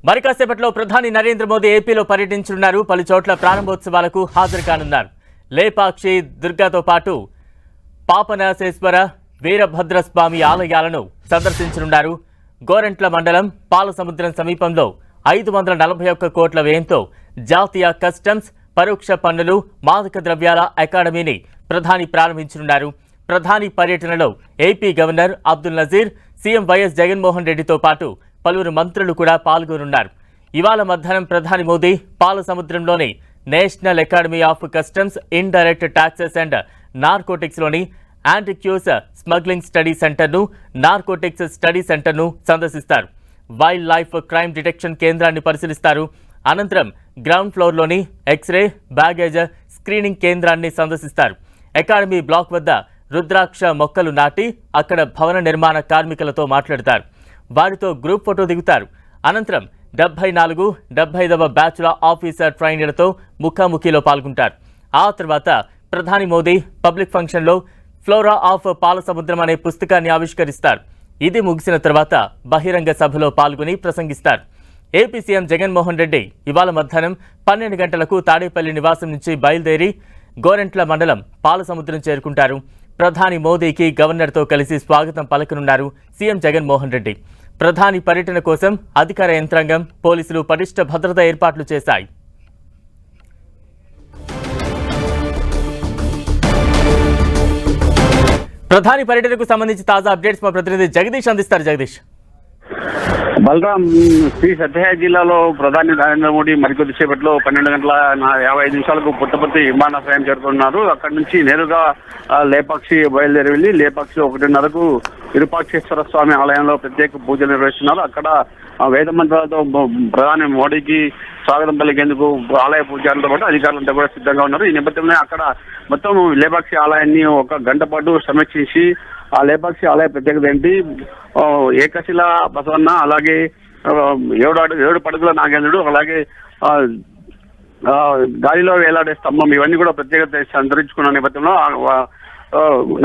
మరి కాసేపట్లో ప్రధాని నరేంద్ర మోదీ ఏపీలో పర్యటించనున్నారు. పలు చోట్ల ప్రారంభోత్సవాలకు హాజరు కానున్నారు. లేపాక్షి దుర్గాతో పాటు పాపనాశేశ్వర వీరభద్రస్వామి ఆలయాలను సందర్శించనున్నారు. గోరంట్ల మండలం పాలసముద్రం సమీపంలో 541 కోట్ల వ్యయంతో జాతీయ కస్టమ్స్, పరోక్ష పన్నులు, మాదక ద్రవ్యాల అకాడమీని ప్రధాని ప్రారంభించనున్నారు. ప్రధాని పర్యటనలో AP governor Abdul Nazeer, CM YS Jaganmohan రెడ్డితో పాటు పలువురు మంత్రులు కూడా పాల్గొనున్నారు. ఇవాళ మధ్యాహ్నం ప్రధాని మోదీ పాలసముద్రంలోని national academy of customs, indirect taxes and నార్కోటిక్స్లోని యాంటిక్యూస్ స్మగ్లింగ్ స్టడీ సెంటర్ను, నార్కోటిక్స్ స్టడీ సెంటర్ను సందర్శిస్తారు. వైల్డ్ లైఫ్ క్రైమ్ డిటెక్షన్ కేంద్రాన్ని పరిశీలిస్తారు. అనంతరం గ్రౌండ్ ఫ్లోర్లోని ఎక్స్రే, బ్యాగేజ్ స్క్రీనింగ్ కేంద్రాన్ని సందర్శిస్తారు. అకాడమీ బ్లాక్ వద్ద రుద్రాక్ష మొక్కలు నాటి అక్కడ భవన నిర్మాణ కార్మికులతో మాట్లాడతారు. వారితో గ్రూప్ ఫోటో దిగుతారు. అనంతరం 74, 75వ బ్యాచ్ల ఆఫీసర్ ట్రైనర్లతో ముఖాముఖిలో పాల్గొంటారు. ఆ తర్వాత ప్రధాని మోదీ పబ్లిక్ ఫంక్షన్లో ఫ్లోరా ఆఫ్ పాలసముద్రం అనే పుస్తకాన్ని ఆవిష్కరిస్తారు. ఇది ముగిసిన తర్వాత బహిరంగ సభలో పాల్గొని ప్రసంగిస్తారు. ఏపీ సీఎం జగన్మోహన్ రెడ్డి ఇవాళ మధ్యాహ్నం 12 గంటలకు తాడేపల్లి నివాసం నుంచి బయలుదేరి గోరంట్ల మండలం పాలసముద్రం చేరుకుంటారు. ప్రధాని మోదీకి గవర్నర్తో కలిసి స్వాగతం పలకనున్నారు సీఎం జగన్మోహన్ రెడ్డి. ప్రధాని పర్యటన కోసం అధికార యంత్రాంగం, పోలీసులు పటిష్ట భద్రతా ఏర్పాట్లు చేశాయి. ప్రధాని పర్యటనకు సంబంధించి తాజా అప్డేట్స్ మా ప్రతినిధి జగదీష్ అందిస్తారు. జగదీష్. బలరాం, శ్రీ సత్యసాయి జిల్లాలో ప్రధాని నరేంద్ర మోడీ మరికొద్దిసేపట్లో 12:55 పుట్టపర్తి విమానాశ్రయం చేరుకున్నారు. అక్కడి నుంచి నేరుగా లేపాక్షి బయలుదేరి వెళ్లి లేపాక్షిలో 1:30కు విరూపాక్షేశ్వర స్వామి ఆలయంలో ప్రత్యేక పూజలు నిర్వహిస్తున్నారు. అక్కడ వేద మంత్రాలతో ప్రధాని మోడీకి స్వాగతం పలికేందుకు ఆలయ పూజారులతో పాటు అధికారులంతా కూడా సిద్ధంగా ఉన్నారు. ఈ నేపథ్యంలో అక్కడ మొత్తం లేపాక్షి ఆలయాన్ని 1 గంట పాటు సమీక్షించి ఆ లేపాక్షి ఆలయ ప్రత్యేకత ఏంటి, ఏకశిల బసవన్న, అలాగే 7 పడుగుల నాగేంద్రుడు, అలాగే గాలిలో వేలాడే స్తంభం, ఇవన్నీ కూడా ప్రత్యేకత సంతరించుకున్న నేపథ్యంలో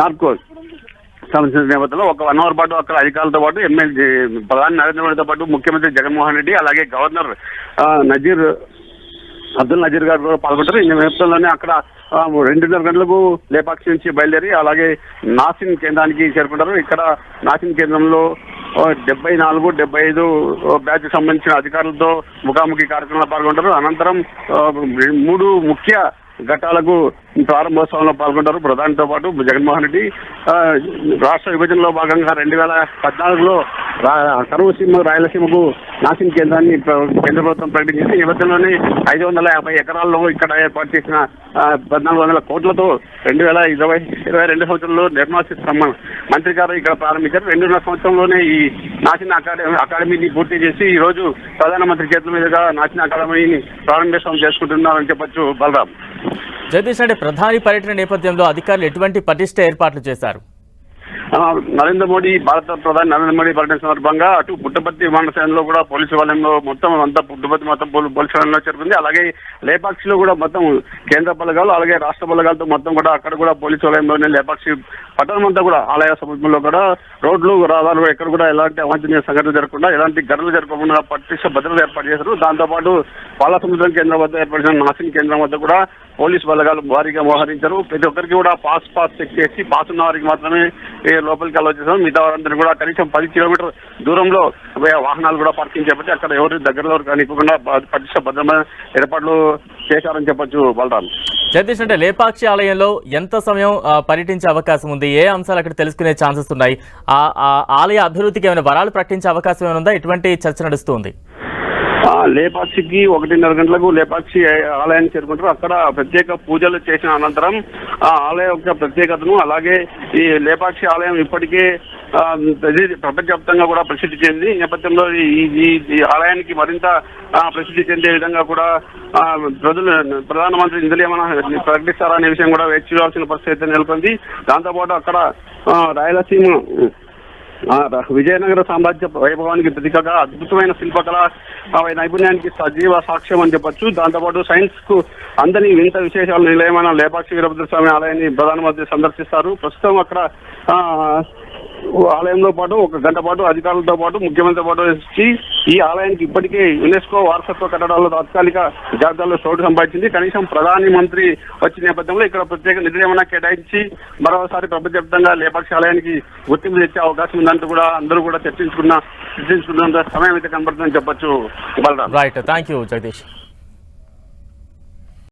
నార్కో సంబంధించిన నేపథ్యంలో 1 అవర్ పాటు అక్కడ అధికారులతో పాటు ఎమ్మెల్యే ప్రధాని నరేంద్ర మోడీతో పాటు ముఖ్యమంత్రి జగన్మోహన్ రెడ్డి, అలాగే గవర్నర్ అబ్దుల్ నజీర్ గారు కూడా పాల్గొంటారు. ఈ నేపథ్యంలోనే అక్కడ 2:30 గంటలకు లేపాక్షి నుంచి బయలుదేరి అలాగే నాసిన్ కేంద్రానికి చేరుకుంటారు. ఇక్కడ నాసిన్ కేంద్రంలో 74, 75 బ్యాచ్ సంబంధించిన అధికారులతో ముఖాముఖి కార్యక్రమంలో పాల్గొంటారు. అనంతరం 3 ముఖ్య ఘట్టాలకు ప్రారంభోత్సవంలో పాల్గొంటారు ప్రధానితో పాటు జగన్మోహన్ రెడ్డి. రాష్ట్ర విభజనలో భాగంగా 2014లో కరువు సీమ రాయలసీమకు నాసిన్ కేంద్రాన్ని కేంద్ర ప్రభుత్వం ప్రకటించింది. ఈ నేపథ్యంలోనే 550 ఎకరాల్లో ఇక్కడ ఏర్పాటు చేసిన 1400 కోట్లతో 2022 సంవత్సరంలో నిర్మలా సీతారామన్ మంత్రి గారు ఇక్కడ ప్రారంభించారు. 2.5 సంవత్సరంలోనే ఈ నాసిన్ అకాడమీని పూర్తి చేసి ఈ రోజు ప్రధానమంత్రి చేతుల మీదుగా నాసిన్ అకాడమీని ప్రారంభోత్సవం చేసుకుంటున్నారని చెప్పొచ్చు. బలరాం. జగదీష్, అంటే ప్రధాని పర్యటన నేపథ్యంలో అధికారులు ఎటువంటి పటిష్ట ఏర్పాట్లు చేశారు? నరేంద్ర మోడీ భారత ప్రధాని నరేంద్ర మోడీ పర్యటన సందర్భంగా అటు పుట్టపర్తి విమానాశ్రయంలో కూడా పోలీసు వలయంలో మొత్తం అంతా పుట్టపర్తి మొత్తం పోలీసు వలయంలో చేరుకుంది. అలాగే లేపాక్షిలో కూడా మొత్తం కేంద్ర బలగాలు అలాగే రాష్ట్ర బలగాలతో మొత్తం కూడా అక్కడ కూడా పోలీసు వలయంలోనే లేపాక్షి పట్టణం అంతా కూడా ఆలయ సమీపంలో కూడా రోడ్లు, రహదారులు ఎక్కడ కూడా ఎలాంటి అవాంఛనీయ సంఘటనలు జరగకుండా, ఎలాంటి ఘటనలు జరగకుండా పటిష్ట భద్రత ఏర్పాటు చేశారు. దాంతోపాటు పాలసముద్రం కేంద్రం వద్ద ఏర్పడిన నాసిన్ కేంద్రం వద్ద కూడా పోలీసు బలగాలు భారీగా మోహరించారు. ప్రతి ఒక్కరికి కూడా పాస్ చెక్ చేసి పాస్ ఉన్న వారికి మాత్రమే లోపలికి అలౌ చేశారు. మిగతా వారందరినీ కూడా కనీసం 10 కిలోమీటర్ దూరంలో వాహనాలు కూడా పార్కింగ్ చేపట్టి అక్కడ ఎవరి దగ్గరలో కనిపించకుండా పటిష్ట భద్రమైన ఏర్పాట్లు చేశారని చెప్పొచ్చు. బలరాం. జగదీష్, అంటే లేపాక్షి ఆలయంలో ఎంత సమయం పర్యటించే అవకాశం ఉంది? ఏ అంశాలు అక్కడ తెలుసుకునే ఛాన్సెస్ ఉన్నాయి? ఆలయ అభివృద్ధికి ఏమైనా వరాలు ప్రకటించే అవకాశం ఏమైనా ఉందా? ఎటువంటి చర్చ నడుస్తుంది? లేపాక్షికి 1:30 గంటలకు లేపాక్షి ఆలయాన్ని చేరుకుంటారు. అక్కడ ప్రత్యేక పూజలు చేసిన అనంతరం ఆ ఆలయం యొక్క ప్రత్యేకతను, అలాగే ఈ లేపాక్షి ఆలయం ఇప్పటికే ప్రపంచవ్యాప్తంగా కూడా ప్రసిద్ధి చెంది నేపథ్యంలో ఈ ఆలయానికి మరింత ప్రసిద్ధి చెందే విధంగా కూడా ప్రధానమంత్రి నిధులు ఏమైనా ప్రకటిస్తారా అనే విషయం కూడా వేచి చూడాల్సిన పరిస్థితి నెలకొంది. దాంతోపాటు అక్కడ రాయలసీమ విజయనగర సామ్రాజ్య వైభవానికి ప్రతీకగా అద్భుతమైన శిల్పకళ నైపుణ్యానికి సజీవ సాక్ష్యం అని చెప్పొచ్చు. దాంతోపాటు సైన్స్ కు అందని వింత విశేషాలు నిలయమైన లేపాక్షి వీరభద్రస్వామి ఆలయాన్ని ప్రధానమంత్రి సందర్శిస్తారు. ప్రస్తుతం అక్కడ ఆలయంలో పాటు ఒక గంట పాటు అధికారులతో పాటు ముఖ్యమంత్రితో పాటు వచ్చి ఈ ఆలయానికి ఇప్పటికే యునెస్కో వారసత్వ కట్టడాల్లో తాత్కాలిక జాబితాలో చోటు సంపాదించింది. కనీసం ప్రధాని మంత్రి వచ్చిన నేపథ్యంలో ఇక్కడ ప్రత్యేక నిధులు ఏమైనా కేటాయించి మరోసారి ప్రపంచవ్యాప్తంగా లేపాక్షి ఆలయానికి గుర్తింపు తెచ్చే అవకాశం ఉందంటూ కూడా అందరూ కూడా చర్చించుకున్న సమయం అయితే కనబడుతుందని చెప్పొచ్చు. Right, thank you Jagadish.